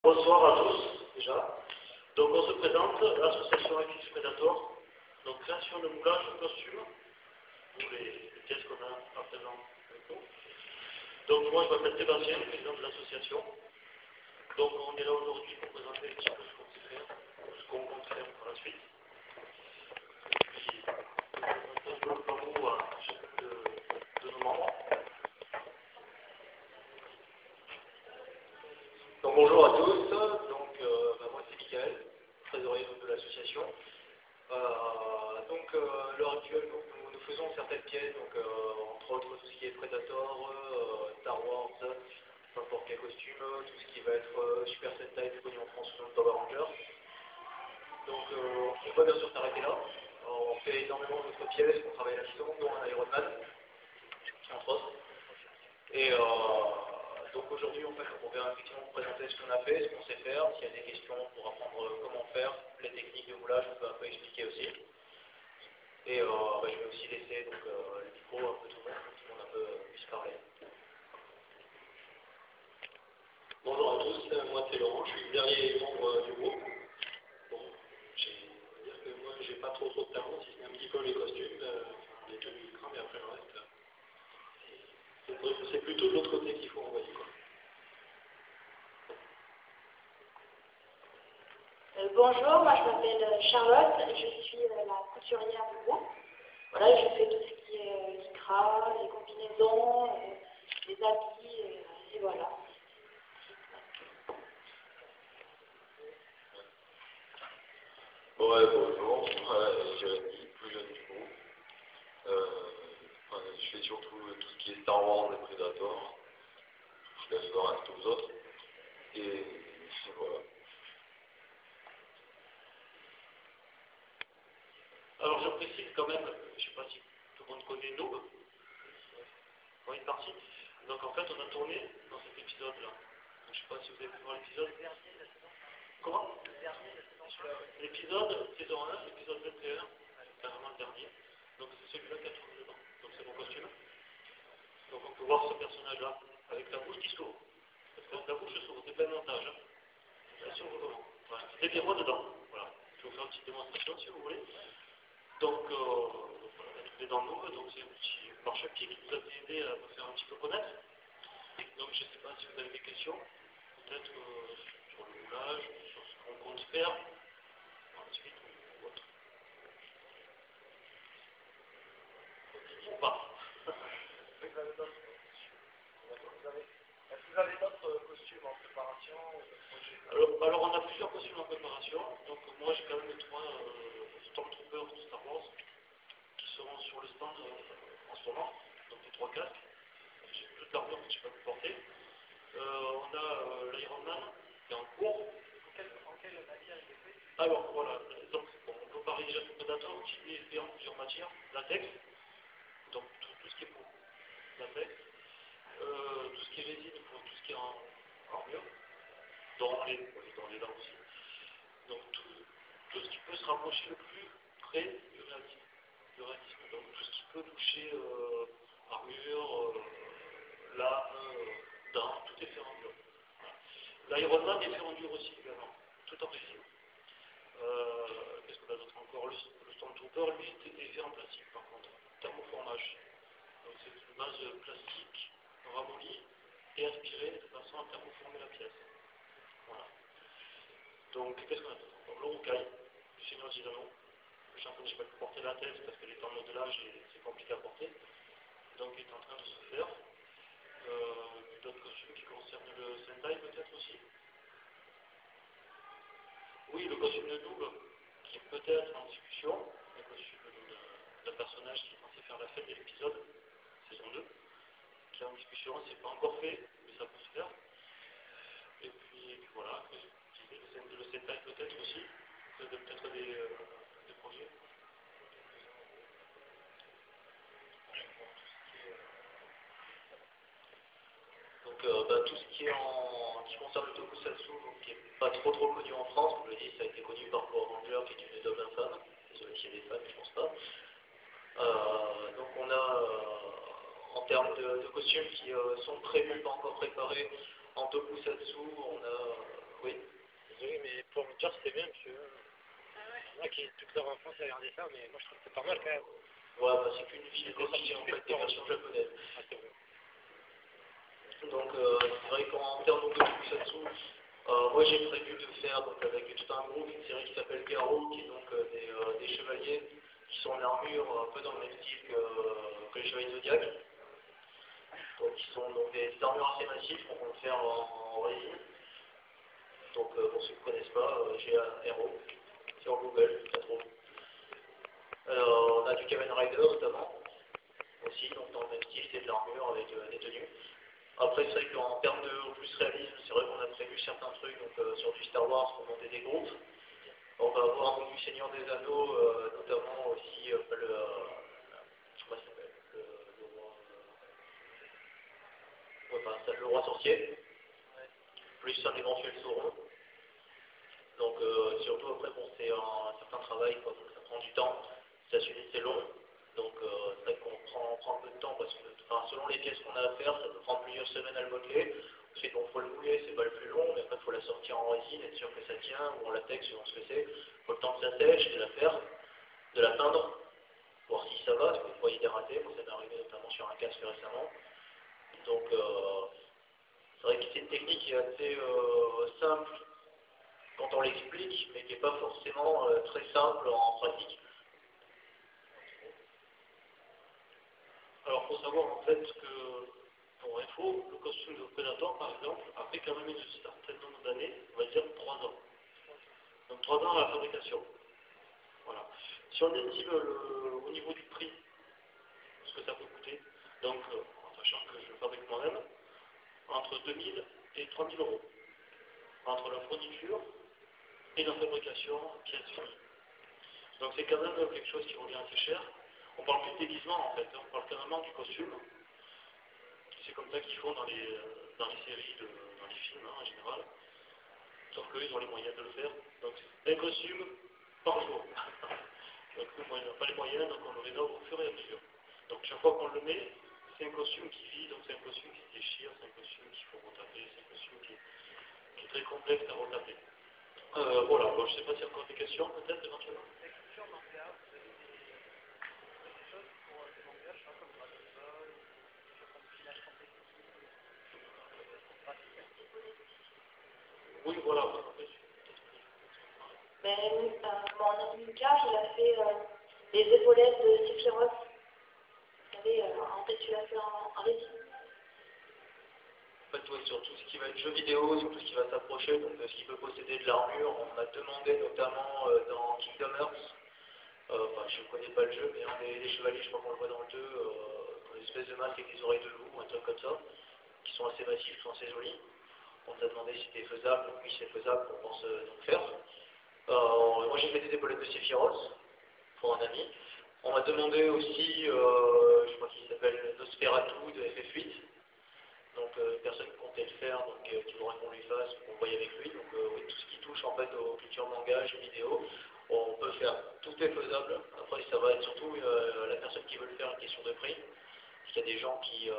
Bonsoir à tous, déjà. Donc on se présente, l'association FX Predator, donc création de moulage de costumes, pour les pièces qu'on a à présent avec nous. Donc moi je m'appelle Sébastien, président de l'association. Donc on est là aujourd'hui pour présenter un petit peu ce qu'on sait faire, ce qu'on compte faire par la suite. Et puis, on se donne par vous à chacun de nos membres. Donc bonjour à tous, moi c'est Michael, trésorier de l'association. À l'heure actuelle, nous faisons certaines pièces, entre autres tout ce qui est Predator, Star Wars, n'importe quel costume, tout ce qui va être Super Sentai, connu en France sous le nom de Power Rangers. On va bien sûr s'arrêter là. On fait énormément d'autres pièces, on travaille à distance, dont un Iron Man, entre autres. Donc aujourd'hui, on va effectivement vous présenter ce qu'on a fait, ce qu'on sait faire. S'il y a des questions pour apprendre comment faire, les techniques de moulage, on peut un peu expliquer aussi. Je vais aussi laisser le micro un peu tout le monde un peu puisse parler. Bonjour à tous, moi c'est Laurent, je suis le dernier membre du groupe. Bon, on va dire que moi j'ai pas trop de talent, si ce n'est un petit peu les costumes, les tenues du crâne, mais après le reste, c'est plutôt de l'autre côté qu'il faut envoyer, quoi. Bonjour, moi je m'appelle Charlotte, je suis la couturière du groupe. Voilà, je fais tout ce qui est lycra, les combinaisons, les habits, et voilà. Bonjour, Jérémy, plus jeune du groupe. Je fais surtout tout ce qui est Star Wars et Predator. Je laisse le reste aux autres. Et voilà. Alors je précise quand même, je ne sais pas si tout le monde connaît Noob, pour une partie. Donc en fait on a tourné dans cet épisode-là. Je ne sais pas si vous avez pu voir l'épisode. Comment? L'épisode saison 1, l'épisode 21, carrément le dernier. Donc c'est celui-là qui a tourné dedans. Donc c'est mon costume. Donc on peut voir ce personnage-là avec la bouche qui s'ouvre. Parce que la bouche s'ouvre, c'est pas un montage. Là s'ouvre comment? Voilà. C'est bien moi dedans. Voilà. Je vais vous faire une petite démonstration si vous voulez. Donc voilà, on a trouvé dans nous, donc c'est un petit marche-pied qui nous a aidé à nous faire un petit peu connaître. Donc je ne sais pas si vous avez des questions, peut-être sur le moulage, sur ce qu'on compte faire, ensuite ou autre. Ou pas. Est-ce que vous avez d'autres costumes en préparation? Alors on a plusieurs costumes en préparation, donc moi j'ai quand même les trois Stormtroopers de Star Wars qui seront sur le stand en ce moment, donc les trois casques. J'ai plus de l'armure que je n'ai pas pu porter. On a l'Iron Man qui est en cours. En quelle matière il est fait? Alors voilà, donc on peut parler déjà du Predator qui est fait en plusieurs matières, latex, donc tout ce qui est peau, latex, tout ce qui est résine pour tout ce qui est en armure, dans les dents aussi. Donc tout ce qui peut se rapprocher le plus près du réalisme. Donc tout ce qui peut toucher armure, lame, dents, tout est fait en dur. Voilà. L'Iron Man est fait en dur aussi également, tout en résine. Qu'est-ce qu'on a d'autre encore? Le Stormtrooper, lui, était fait en plastique par contre, thermoformage. Donc c'est une base plastique ramollie et aspirée de façon à thermoformer la pièce. Voilà. Donc qu'est-ce qu'on a d'autre encore? Le Rocaille, du Seigneur des Anneaux. Le champion, je n'ai pas pu porter la tête parce qu'elle est en modelage et c'est compliqué à porter. Donc il est en train de se faire. D'autres costumes qui concernent le Sentai peut-être aussi. Oui, le costume de double, qui est peut-être en discussion, le costume d'un personnage qui est censé faire la fête de l'épisode, saison 2, qui est en discussion, c'est pas encore fait, mais ça peut se faire. Et puis voilà, le Sentai peut-être aussi, peut-être des projets. Donc tout ce qui concerne le tokusatsu, qui n'est pas trop connu en France, comme je l'ai dit, ça a été connu par Power Ranger, qui est une œuvre infâme. Désolé s'il y a des fans, mais je pense pas. Donc on a, en termes de costumes qui sont prévus, pas encore préparés, en tokusatsu, on a, oui, Rapture, c'était bien, parce que il y en a qui toute leur enfance à regarder ça, mais moi je trouve que c'est pas mal quand même. Ouais, bah, c'est qu'une philosophie en fait des versions japonaises. Ah, c'est vrai. Donc c'est vrai qu'en termes de tokusatsu, moi j'ai prévu de faire donc, avec tout un groupe une série qui s'appelle Garo, qui est donc des chevaliers qui sont en armure un peu dans le même style que les chevaliers Zodiac. Donc ils sont donc des armures assez massives qu'on peut faire en résine. Donc pour ceux qui ne connaissent pas, j'ai un héros sur Google, pas trop. On a du Kamen Rider notamment, aussi, donc dans le même style, c'est de l'armure avec des tenues. Après, c'est vrai qu'en termes de plus réalisme, c'est vrai qu'on a prévu certains trucs donc, sur du Star Wars pour monter des groupes. On va avoir donc, du Seigneur des Anneaux, notamment aussi comment ça s'appelle le roi, le roi sorcier, plus un éventuel Sauron. Donc surtout après, bon, c'est un certain travail, quoi, donc ça prend du temps, c'est long. Donc c'est vrai qu'on prend un peu de temps parce que selon les pièces qu'on a à faire, ça peut prendre plusieurs semaines à le modeler. Ensuite, il faut le mouler, c'est pas le plus long, mais après il faut la sortir en résine, être sûr que ça tient, ou en latex, selon ce que c'est. Il faut le temps que ça sèche, de la faire, de la peindre, voir si ça va, parce que des fois il y a des ratés, moi ça m'est arrivé notamment sur un casque récemment. Donc c'est vrai que c'est une technique qui est assez simple quand on l'explique, mais qui n'est pas forcément très simple en pratique. Alors, il faut savoir en fait que, pour info, le costume de Predator, par exemple, a fait quand même un certain nombre d'années, on va dire 3 ans. Donc 3 ans à la fabrication. Voilà. Si on estime au niveau du prix, ce que ça peut coûter, donc en sachant que je le fabrique moi-même, entre 2000 et 3000 euros. Entre la fourniture et la fabrication pièce finie. Donc c'est quand même quelque chose qui revient assez cher. On parle plus de déguisement en fait, on parle carrément du costume. C'est comme ça qu'ils font dans les séries, dans les films en général. Sauf qu'eux, ils ont les moyens de le faire. Donc un costume par jour. Donc nous, on n'a pas les moyens, donc on le rénove au fur et à mesure. Donc chaque fois qu'on le met, c'est un costume qui vit, donc c'est un costume qui se déchire, c'est un costume qu'il faut retaper, c'est un costume qui est très complexe à retaper. Voilà, bon, je ne sais pas s'il y a encore des questions, peut-être éventuellement. Oui, voilà. Mon ami Lucas, il a fait les épaulettes de Sephiroth. Vous savez, en fait, tu l'as fait en résine. En fait, ouais, sur tout ce qui va être jeu vidéo, sur tout ce qui va s'approcher, donc ce qui peut posséder de l'armure, on a demandé notamment dans Kingdom Hearts, je ne connais pas le jeu, mais un des chevaliers, je crois qu'on le voit dans le 2, une espèce de masque avec des oreilles de loup, un truc comme ça, qui sont assez massifs, qui sont assez jolis. On nous a demandé si c'était faisable, donc oui c'est faisable, on pense donc faire. Moi j'ai fait des épaulettes de Sephiroth pour un ami. On m'a demandé aussi, je crois qu'il s'appelle Nosferatu de FF8. Donc une personne qui comptait le faire, donc qui voudrait qu'on lui fasse, qu'on voie avec lui. Donc oui, tout ce qui touche en fait aux cultures manga, jeux vidéo, on peut faire. Tout est faisable. Après ça va être surtout la personne qui veut le faire une question de prix. Parce qu'il y a des gens qui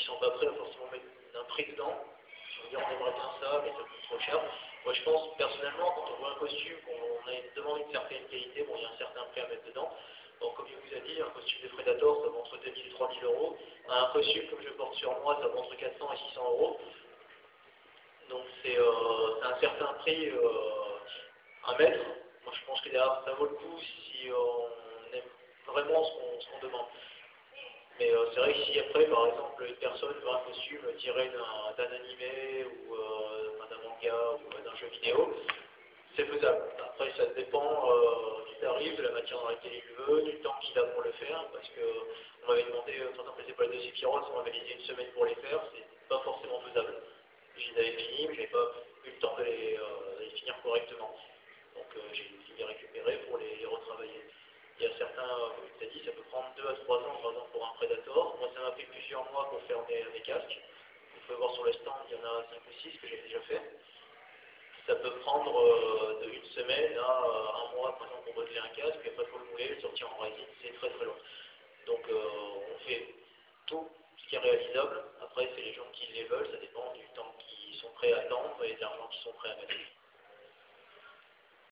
sont pas prêts à forcément mettre un prix dedans. Je veux dire, on aimerait bien ça, mais ça coûte trop cher. Moi, je pense, personnellement, quand on voit un costume, qu'on a demandé une certaine qualité, bon, il y a un certain prix à mettre dedans. Donc, comme il vous a dit, un costume de Predator, ça va entre 2000 et 3000 euros. Un costume, comme je porte sur moi, ça va entre 400 et 600 euros. Donc, c'est un certain prix à mettre. Moi, je pense que derrière, ça vaut le coup si on aime vraiment ce qu'on demande. Mais c'est vrai que si après, par exemple, une personne veut un costume tiré d'un animé ou d'un manga ou d'un jeu vidéo, c'est faisable. Après, ça dépend du tarif, de la matière dans laquelle il le veut, du temps qu'il a pour le faire, parce qu'on m'avait demandé, par exemple, les épaules de Sephiroth, on m'avait dit une semaine pour les faire, c'est pas forcément faisable. Je les avais finis, mais je n'avais pas eu le temps de les finir correctement. Donc j'ai dû les récupérer pour les retravailler. Il y a certains, comme tu as dit, ça peut prendre 2 à 3 ans, par exemple, pour un Predator. Moi, ça m'a pris plusieurs mois pour faire mes casques. Vous pouvez voir sur le stand, il y en a 5 ou 6 que j'ai déjà fait. Ça peut prendre de une semaine à un mois, par exemple, pour modeler un casque, puis après, il faut le mouler, le sortir en résine, c'est très très long. Donc, on fait tout ce qui est réalisable. Après, c'est les gens qui les veulent, ça dépend du temps qu'ils sont prêts à attendre et de l'argent qu'ils sont prêts à mettre.